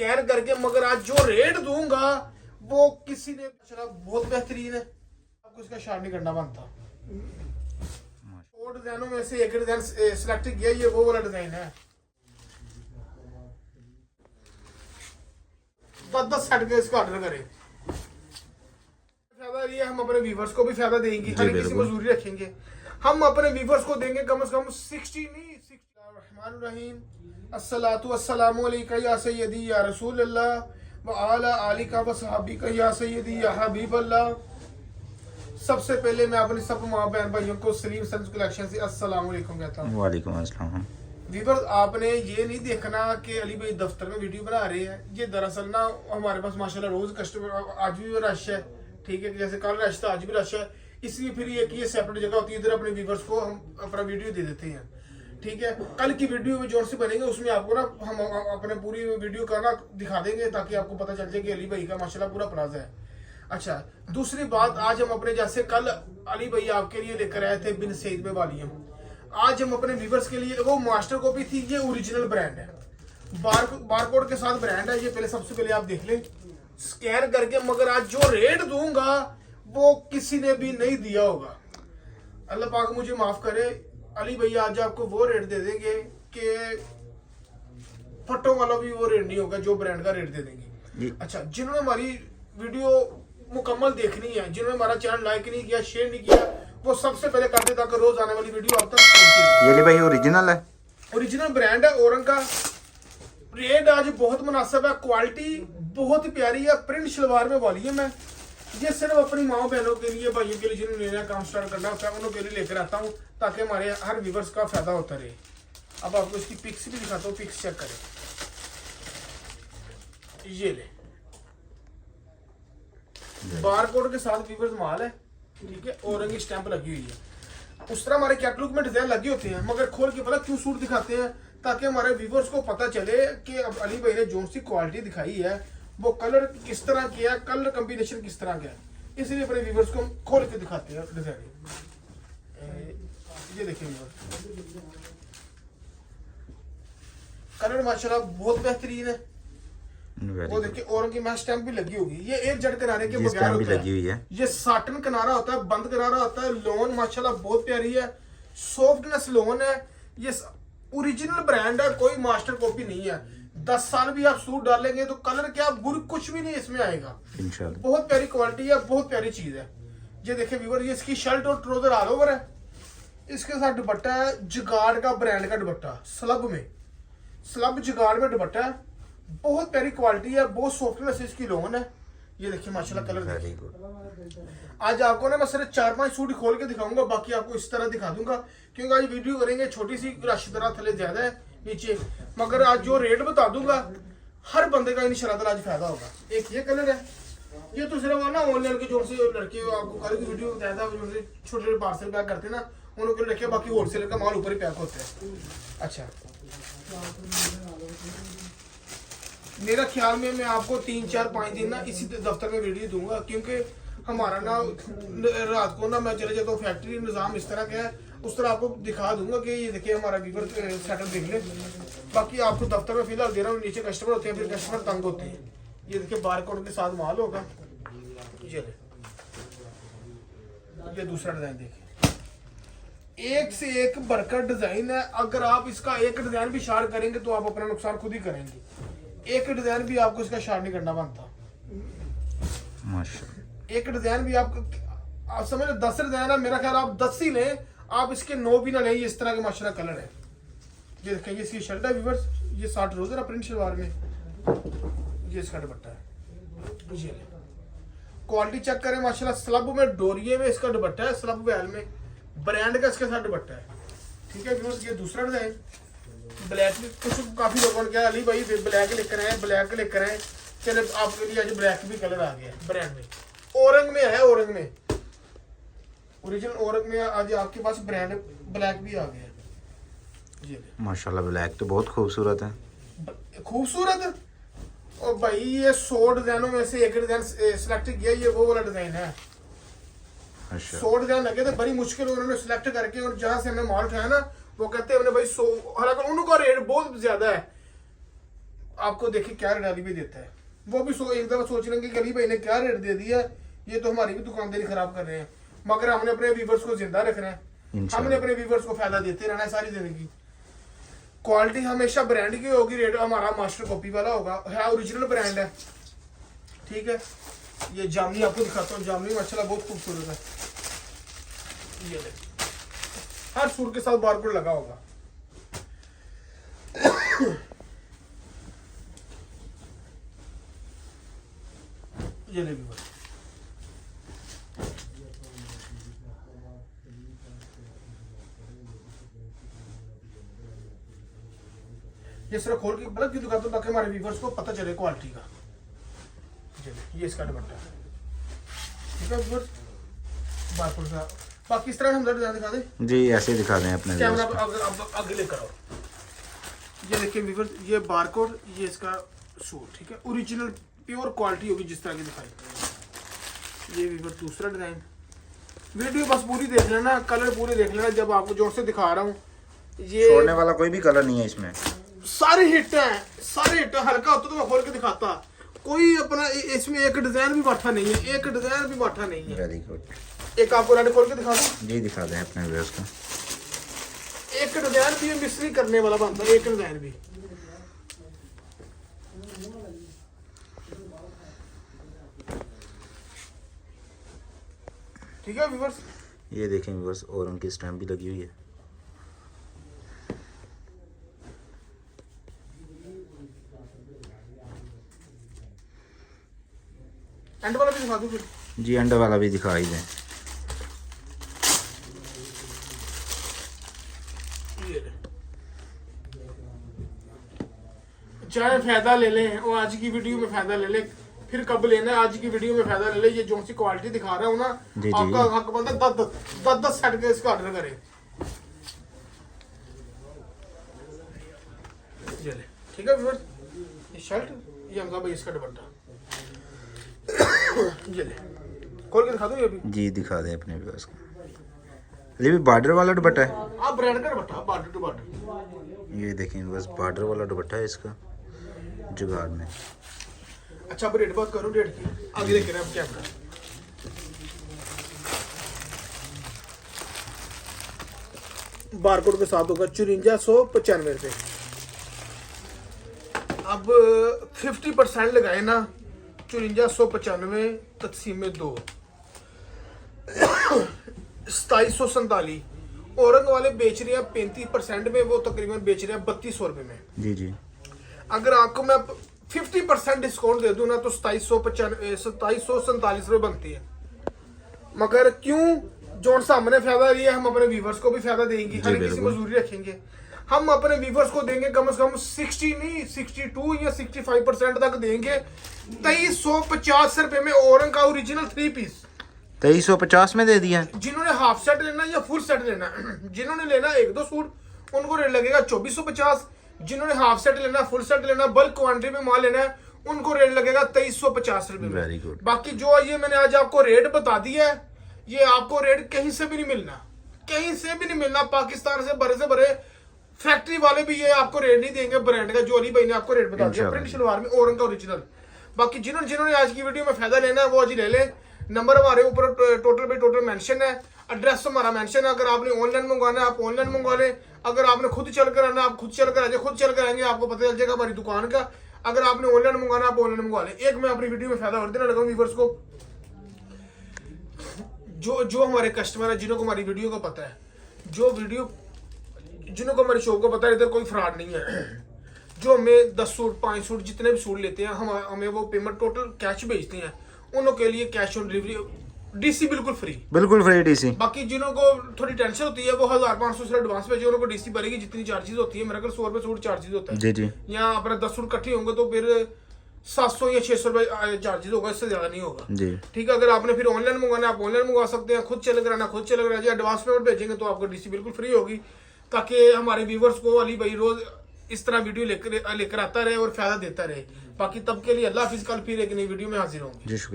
Scan करके, मगर आज जो रेट दूंगा वो किसी ने चला बहुत बेहतरीन है, आपको इसका शार नहीं करना बनता। और डिजाइनों में से एक डिजाइन सिलेक्ट किया, ये वो वाला डिजाइन है। 10 सेट के इसका ऑर्डर करें, फायदा ये हम अपने व्यूवर्स को भी फायदा देंगे, हर किसी मजदूरी रखेंगे, हम अपने व्यूवर्स को देंगे कम से कम 60 नहीं 60। रहमान रहीम, अस्सलातु वस्सलामु अलैका या सय्यदी या रसूल अल्लाह व आला आलिका व सहाबिका या सय्यदी या हबीब अल्लाह। सबसे पहले मैं अपने सब माँ बहन भाइयों को सलीम सन्स कलेक्शन से अस्सलाम वालेकुम कहता हूँ। वालेकुम अस्सलाम। व्यूअर्स, आपने ये नहीं देखना कि अली भाई दफ्तर में वीडियो बना रहे हैं, ये दरअसल ना हमारे पास माशाल्लाह रोज कस्टमर, आज भी रश है, ठीक है, जैसे कल रश था आज भी रश है, इसलिए फिर ये सेपरेट जगह होती है, इधर अपने व्यूअर्स को हम अपना वीडियो दे देते हैं, ठीक है। कल की वीडियो में जोर से बनेंगे, उसमें आपको ना हम अपने पूरी वीडियो का ना दिखा देंगे ताकि आपको पता चल जाए कि अली भाई का माशाल्लाह पूरा प्लाजा है। अच्छा, दूसरी बात, आज हम अपने जैसे कल अली भाई आपके लिए लेकर आए थे बिन सईद में वालियम, आज हम अपने व्यूवर्स के लिए, वो मास्टर कॉपी थी, ये ओरिजिनल ब्रांड है, बारकोड के साथ ब्रांड है ये। पहले सबसे पहले आप देख लें स्कैन करके, मगर आज जो रेट दूंगा वो किसी ने भी नहीं दिया होगा, अल्लाह पाक मुझे माफ करे। अली भैया आज आपको वो रेट दे देंगे कि फटो वाला भी वो रेट नहीं होगा, जो ब्रांड का रेट दे देंगे। अच्छा, जिन्होंने हमारी वीडियो मुकम्मल देखनी है, जिन्होंने हमारा चैनल लाइक नहीं किया, शेयर नहीं किया, वो सबसे पहले कर दे ताकि रोज आने वाली वीडियो आप तक पहुंचे। ये ले भाई ओरिजिनल है, ओरिजिनल ब्रांड है औरंग का। रेट आज बहुत मुनासिब है, क्वालिटी बहुत ही प्यारी है, प्रिंट शलवार में वॉल्यूम है। ये सिर्फ अपनी माँ बहनों के लिए, भाइयों के लिए, जिन्होंने नया काम स्टार्ट करना होता है उन्होंने के लिए लेकर आता हूँ ताकि हमारे हर व्यूवर्स का फायदा होता रहे। अब आपको इसकी पिक्स भी दिखाता हूँ, पिक्स चेक करें, ये ले बारकोड के साथ व्यूवर्स माल है, ठीक है, औरंगी स्टैंप लगी हुई है। उस तरह हमारे कैटलॉग में डिजाइन लगे होते हैं, मगर खोल के पता क्यों सूट दिखाते हैं, ताकि हमारे व्यूवर्स को पता चले कि अब अली भाई ने जो सी क्वालिटी दिखाई है वो कलर किस तरह किया, कलर कॉम्बिनेशन किस तरह का है, इसलिए अपने व्यूवर्स को हम खोल के दिखाते हैं डिजाइन। ये देखिए व्यूवर्स, कलर माशाल्लाह बहुत बेहतरीन है, वो देखिए औरंग की मैच स्टैंप भी लगी होगी, ये एक जड़ किनारे के बगैर होता लगी हुई है। ये साटन किनारा होता है, बंद किनारा होता है, लोन माशाल्लाह बहुत प्यारी है, सॉफ्टनेस लोन है, ये ओरिजिनल ब्रांड है, कोई मास्टर कॉपी नहीं है। 10 साल भी आप सूट डालेंगे तो कलर क्या बुरी कुछ भी नहीं इसमें आएगा इंशाल्लाह। बहुत प्यारी क्वालिटी है, बहुत प्यारी चीज है। ये देखिए व्यूअर, ये इसकी शर्ट और ट्राउजर ऑल ओवर है, इसके साथ दुपट्टा है जुगाड़ का ब्रांड का दुपट्टा, स्लब में, स्लब जुगाड़ में दुपट्टा है, बहुत प्यारी क्वालिटी है, बहुत सॉफ्टनेस इसकी लोन है। ये देखिए माशाल्लाह कलर देखिए। आज आपको ना मैं सिर्फ 4-5 सूट खोल के दिखाऊंगा, बाकी आपको इस तरह दिखा दूंगा, क्योंकि आज वीडियो करेंगे छोटी सी, रश तरह थले ज्यादा है नीचे, मगर आज जो रेट बता दूंगा हर बंदे का इंशाल्लाह आज फायदा होगा। एक ये कलर है, ये तो सिर्फ ना ऑनलाइन के जो से लड़के आपको कल की वीडियो बताया था, छोटे छोटे पार्सल पैक करते ना उनको रखे, बाकी होलसेलर का माल ऊपर ही पैक होता है। अच्छा, मेरा ख्याल में मैं आपको 3-4-5 दिन ना इसी दफ्तर में वीडियो दूंगा, क्योंकि हमारा ना रात को ना मैं चले जाता हूँ फैक्ट्री, निज़ाम इस तरह का है, उस तरह आपको दिखा दूंगा कि ये देखिए हमारा वीवर सेटअप देख ले। बाकी आपको दफ्तर में फिलहाल दे रहा हूँ, नीचे कस्टमर होते हैं, फिर कस्टमर तंग होते हैं। ये देखिए बारकोड के साथ माल होगा, ये दूसरा डिजाइन देखिए, एक से एक बरकत डिजाइन है। अगर आप इसका एक डिजाइन भी शार करेंगे तो आप अपना नुकसान खुद ही करेंगे, एक डिजाइन भी आपको इसका शार नहीं करना बनता माशाल्लाह। एक डिजाइन भी आप समझ लो 10 डिजाइन है, मेरा ख्याल आप 10 ही लें, आप इसके 9 भी ना लें, इस तरह के माशाल्लाह कलर है। ये देखें, ये इसकी शर्ट है व्यूअर्स, ये 60 रोज़ है प्रिंट शलवार में, ये इसका दुपट्टा है, ये क्वालिटी चेक करें माशाल्लाह, स्लब में डोरिये में इसका दुपट्टा है, स्लब वैल में ब्रांड का इसके साथ दुपट्टा है, ठीक है व्यूअर्स। ये दूसरा डिजाइन ब्लैक में, कुछ काफी लोगों ने कहा अली भाई ब्लैक लेकर आए, ब्लैक लेकर आए, चले आपके लिए आज ब्लैक भी कलर आ गया ब्रांड में, औरंग में है, औरंग में ओरिजिनल औरंग में आज आपके पास ब्रांड ब्लैक भी आ गया। ये माशाल्लाह ब्लैक तो बहुत खूबसूरत है, खूबसूरत। और भाई ये 100 डिजाइनों में से एक डिजाइन सिलेक्ट किया, ये वो वाला डिजाइन है। 100 डिजाइन लगे थे, बड़ी मुश्किल उन्होंने सिलेक्ट करके, और जहां से हमने माल उठाया ना वो कहते हैं भाई 100, हालांकि उनका रेट बहुत ज्यादा है। आपको देखिए क्या रेट अली भाई देता है, वो भी एक दफा सोच लेंगे कि अली भाई ने क्या रेट दे दिया, ये तो हमारी भी दुकानदारी खराब कर रहे हैं। मगर हमने अपने व्यूवर्स को जिंदा रखना है, हमने अपने व्यूवर्स को फायदा देते रहना है सारी जिंदगी। क्वालिटी हमेशा ब्रांड की होगी, रेट हमारा मास्टर कॉपी वाला होगा, है ओरिजिनल ब्रांड है, ठीक है। ये जामनी आपको दिखाता हूँ, जामनी माशाल्लाह बहुत खूबसूरत है। ये देखिए हर सूट के साथ बारकोड लगा होगा। ये ले बस ये सिर्फ खोल के बल्कि दिखाता हूँ ताकि हमारे व्यूवर्स को पता चले क्वालिटी का। ये इसका दुपट्टा है, ठीक है व्यूवर्स, बारकोड का। बाकी इस तरह हम डिजाइन दिखा दें जी, ऐसे ही दिखा दें अपने कैमरा व्यूअर्स को। आगे लेकर आओ। ये देखिए व्यूवर्स, ये बारकोड, ये इसका सूट, ठीक है, ओरिजिनल प्योर क्वालिटी होगी जिस तरह की दिखाई। ये व्यूवर्स दूसरा डिजाइन, वीडियो बस पूरी देख लेना, कलर पूरे देख लेना। जब आपको जो से दिखा रहा हूँ ये छोड़ने वाला कोई भी कलर नहीं है इसमें, सारे हिट हैं, सारे हिट। हल्का होता तो मैं खोल के दिखाता, कोई अपना इसमें एक डिजाइन भी बाठा नहीं है, एक डिजाइन भी बाठा नहीं है। Very good. एक आपको रेड खोल के दिखा दूं, जी दिखा दें अपने व्यूअर्स को। एक डिजाइन भी मिस नहीं करने वाला बनता है, एक डिजाइन भी। ठीक है व्यूअर्स, ये देखें व्यूअर्स, और उनकी स्टैम्प भी लगी हुई है। एंड वाला भी दिखा दूं फिर। जी अंडर वाला भी दिखा ही दें। चाहे फायदा ले लें और आज की वीडियो में फायदा ले लें, फिर कब लेना है, आज की वीडियो में फायदा ले लें। ये जो सी क्वालिटी दिखा रहा हूँ ना, जी, आपका हक बनता है 10 सेट के इसका ऑर्डर करें। ये ले, ठीक है व्यूअर्स, ये शर्ट, ये हमजा भाई इसका दुपट्टा। ये ले खोल के दिखा दो ये भी। जी दिखा दें अपने व्यूअर्स को। ये भी बॉर्डर वाला दुपट्टा है। आप ब्रांड का दुपट्टा, बॉर्डर टू बॉर्डर। ये देखें बस बॉर्डर वाला दुपट्टा है इसका, जुगाड़ में। अच्छा अब रेट बात करूँ, रेट की आगे देख रहे हैं क्या कर। बारकोड के साथ होगा 5495 रुपये। अब 50% लगाए ना, 5495 तकसीम 2 2747। औरंग वाले बेच रहे हैं 35% में, वो तकरीबन बेच रहे हैं 3200 रुपये में। जी जी। अगर आपको मैं 50% डिस्काउंट दे दूं ना तो 2747 रुपये बनती है। मगर क्यों, जो सामने फायदा लिया, हम अपने व्यूवर्स को भी फायदा देंगे, हर किसी मजदूरी रखेंगे। हम अपने व्यूवर्स को देंगे कम से कम 60 नहीं 62 या 65% तक देंगे। 2350 रुपये में औरंग का ओरिजिनल 3 पीस 2350 में दे दिया। जिन्होंने हाफ सेट लेना या फुल सेट लेना, जिन्होंने लेना 1-2 सूट उनको रेट लगेगा 2450। जिन्होंने हाफ सेट लेना, फुल सेट लेना, बल्क क्वांटिटी में माल लेना है, उनको रेट लगेगा 2350 रुपये। Very good. बाकी जो ये मैंने आज आपको रेट बता दिया है, ये आपको रेट कहीं से भी नहीं मिलना, कहीं से भी नहीं मिलना। पाकिस्तान से बड़े फैक्ट्री वाले भी ये आपको रेट नहीं देंगे ब्रांड का, जो अली भाई ने आपको रेट बता दिया प्रिंट शलवार में औरंग का ओरिजिनल। बाकी जिन्होंने आज की वीडियो में फायदा लेना है वो आज ही ले लें। नंबर हमारे ऊपर टोटल बाई टोटल मेंशन है, एड्रेस हमारा मेंशन है। अगर आपने ऑनलाइन मंगवाना है आप ऑनलाइन मंगवा लें, अगर आपने खुद चल कर आना आप खुद चल कर आ जाए, खुद चल कर आएंगे आपको पता चल जाएगा हमारी दुकान का। अगर आपने ऑनलाइन मंगवाना आप ऑनलाइन मंगवा लें। एक मैं अपनी वीडियो में फायदा और देना लगा व्यूअर्स को, जो हमारे कस्टमर है, जिन्हों को हमारी वीडियो का पता है, जिन्हों को हमारी शॉप का पता है, इधर कोई फ्रॉड नहीं है। जो हमें 10 सूट 5 सूट जितने भी सूट लेते हैं, हमें वो पेमेंट टोटल कैश भेजते हैं, उनके लिए कैश ऑन डिलीवरी, डीसी बिल्कुल फ्री डीसी। बाकी जिन्हों को थोड़ी टेंशन होती है वो 1500 से एडवांस भेजे, उनको डीसी भरेगी जितनी चार्जेस होती है। मेरे को 100 रुपये सूट चार्जेस होता है। जी जी। यहाँ अपने 10 सूट इकट्ठे होंगे तो फिर 700 या 600 रुपये चार्जेस होगा, इससे ज्यादा नहीं होगा जी। ठीक है। अगर आपने फिर ऑनलाइन मंगवाना आप ऑनलाइन मंगवा सकते हैं, खुद चले कर आना खुद चले कर आ जाए। एडवांस पेमेंट भेजेंगे तो आपको डीसी बिल्कुल फ्री होगी, ताकि हमारे व्यूवर्स को अली भाई रोज इस तरह वीडियो लेकर आता रहे और फायदा देता रहे। बाकी तब के लिए अल्लाह हाफिज, कल फिर एक नई वीडियो में हाजिर होंगे। जी शुक्रिया।